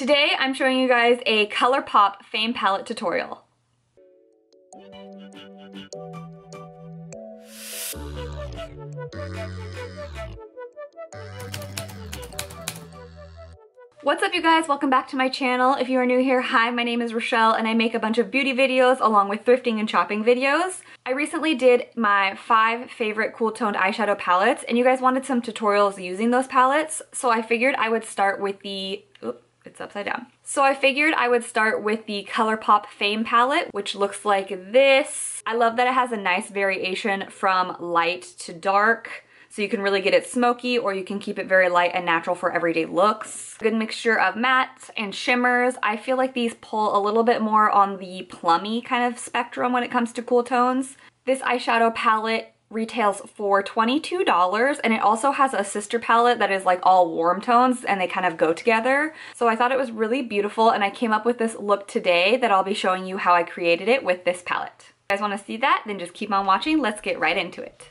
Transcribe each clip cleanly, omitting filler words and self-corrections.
Today I'm showing you guys a Colourpop Fame Palette tutorial. What's up you guys? Welcome back to my channel. If you are new here, hi, my name is Rochelle and I make a bunch of beauty videos along with thrifting and shopping videos. I recently did my 5 favorite cool toned eyeshadow palettes and you guys wanted some tutorials using those palettes, so I figured I would start with the Colourpop Fame palette, which looks like this. I love that it has a nice variation from light to dark, so you can really get it smoky or you can keep it very light and natural for everyday looks. Good mixture of mattes and shimmers. I feel like these pull a little bit more on the plummy kind of spectrum when it comes to cool tones. This eyeshadow palette retails for $22 and it also has a sister palette that is like all warm tones and they kind of go together. So I thought it was really beautiful and I came up with this look today that I'll be showing you how I created it with this palette. If you guys want to see that, then just keep on watching. Let's get right into it.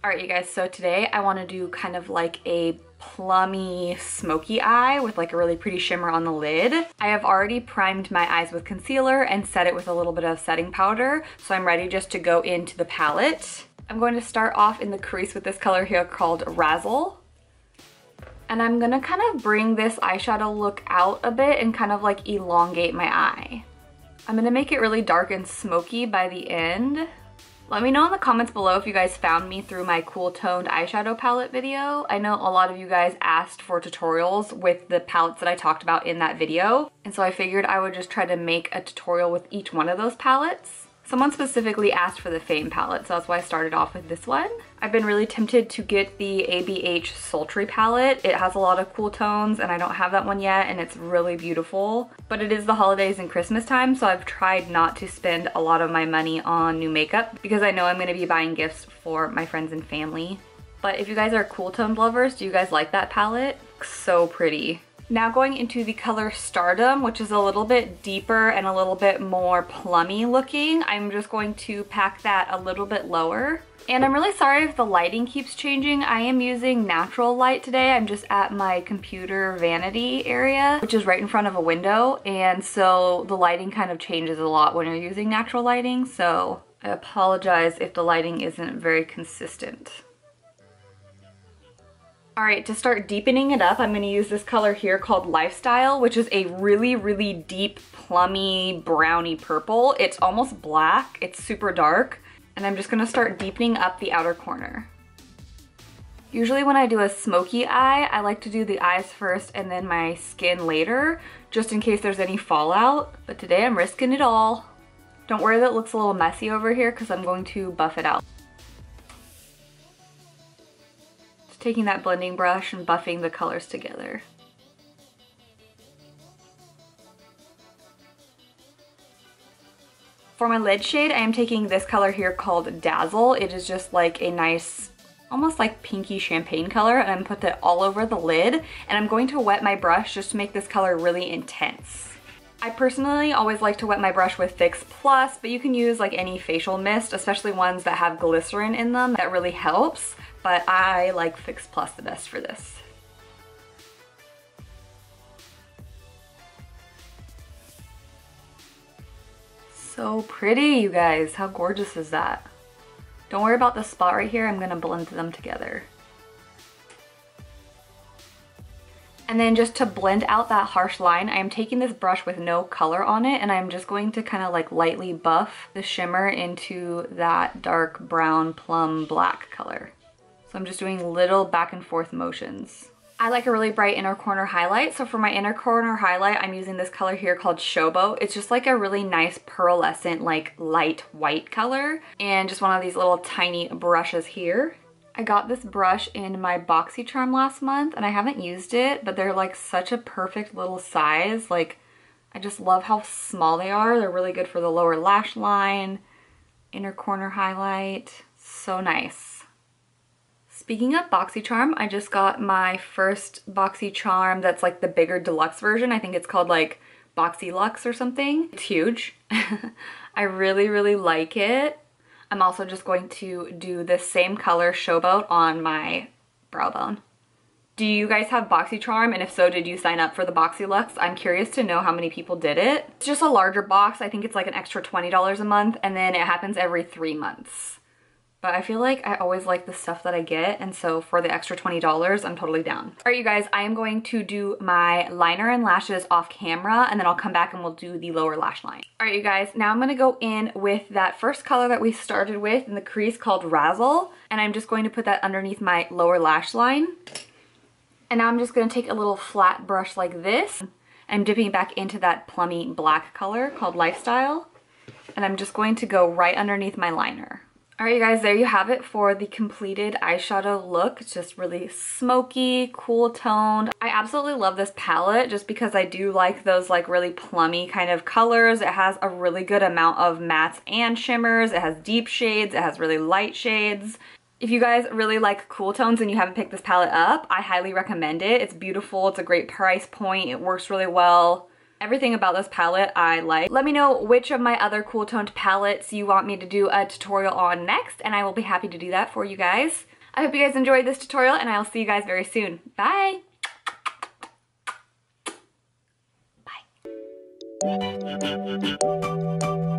Alright you guys, so today I want to do kind of like a plummy smoky eye with like a really pretty shimmer on the lid. I have already primed my eyes with concealer and set it with a little bit of setting powder, so I'm ready just to go into the palette. I'm going to start off in the crease with this color here called Razzle. And I'm gonna kind of bring this eyeshadow look out a bit and kind of like elongate my eye. I'm gonna make it really dark and smoky by the end. Let me know in the comments below if you guys found me through my cool toned eyeshadow palette video. I know a lot of you guys asked for tutorials with the palettes that I talked about in that video, and so I figured I would just try to make a tutorial with each one of those palettes. Someone specifically asked for the Fame palette, so that's why I started off with this one. I've been really tempted to get the ABH Sultry palette. It has a lot of cool tones and I don't have that one yet and it's really beautiful. But it is the holidays and Christmas time, so I've tried not to spend a lot of my money on new makeup because I know I'm going to be buying gifts for my friends and family. But if you guys are cool toned lovers, do you guys like that palette? So pretty. Now going into the color Stardom, which is a little bit deeper and a little bit more plummy looking. I'm just going to pack that a little bit lower. And I'm really sorry if the lighting keeps changing. I am using natural light today. I'm just at my computer vanity area, which is right in front of a window. And so the lighting kind of changes a lot when you're using natural lighting. So I apologize if the lighting isn't very consistent. Alright, to start deepening it up, I'm going to use this color here called Lifestyle, which is a really deep, plummy, browny purple. It's almost black, it's super dark, and I'm just going to start deepening up the outer corner. Usually when I do a smoky eye, I like to do the eyes first and then my skin later, just in case there's any fallout, but today I'm risking it all. Don't worry that it looks a little messy over here because I'm going to buff it out. Taking that blending brush and buffing the colors together. For my lid shade, I am taking this color here called Dazzle. It is just like a nice, almost like pinky champagne color, and I'm gonna put that all over the lid, and I'm going to wet my brush just to make this color really intense. I personally always like to wet my brush with Fix Plus, but you can use like any facial mist, especially ones that have glycerin in them. That really helps. But I like Fix Plus the best for this. So pretty, you guys. How gorgeous is that? Don't worry about the spot right here. I'm gonna blend them together. And then just to blend out that harsh line, I am taking this brush with no color on it and I'm just going to kind of like lightly buff the shimmer into that dark brown plum black color. So I'm just doing little back and forth motions. I like a really bright inner corner highlight. So for my inner corner highlight, I'm using this color here called Showboat. It's just like a really nice pearlescent, like light white color. And just one of these little tiny brushes here. I got this brush in my BoxyCharm last month and I haven't used it, but they're like such a perfect little size. Like, I just love how small they are. They're really good for the lower lash line, inner corner highlight. So nice. Speaking of BoxyCharm, I just got my first BoxyCharm that's like the bigger deluxe version. I think it's called like Boxy Luxe or something. It's huge. I really like it. I'm also just going to do the same color Showboat on my brow bone. Do you guys have BoxyCharm? And if so, did you sign up for the BoxyLuxe? I'm curious to know how many people did it. It's just a larger box. I think it's like an extra $20 a month, and then it happens every 3 months. But I feel like I always like the stuff that I get, and so for the extra $20, I'm totally down. All right, you guys, I am going to do my liner and lashes off camera, and then I'll come back and we'll do the lower lash line. All right, you guys, now I'm gonna go in with that first color that we started with in the crease called Razzle, and I'm just going to put that underneath my lower lash line. And now I'm just gonna take a little flat brush like this. I'm dipping back into that plummy black color called Eyeshdaow, and I'm just going to go right underneath my liner. All right, you guys, there you have it for the completed eyeshadow look. It's just really smoky, cool toned. I absolutely love this palette just because I do like those like really plummy kind of colors. It has a really good amount of mattes and shimmers. It has deep shades. It has really light shades. If you guys really like cool tones and you haven't picked this palette up, I highly recommend it. It's beautiful. It's a great price point. It works really well. Everything about this palette I like. Let me know which of my other cool toned palettes you want me to do a tutorial on next, and I will be happy to do that for you guys. I hope you guys enjoyed this tutorial, and I'll see you guys very soon. Bye! Bye.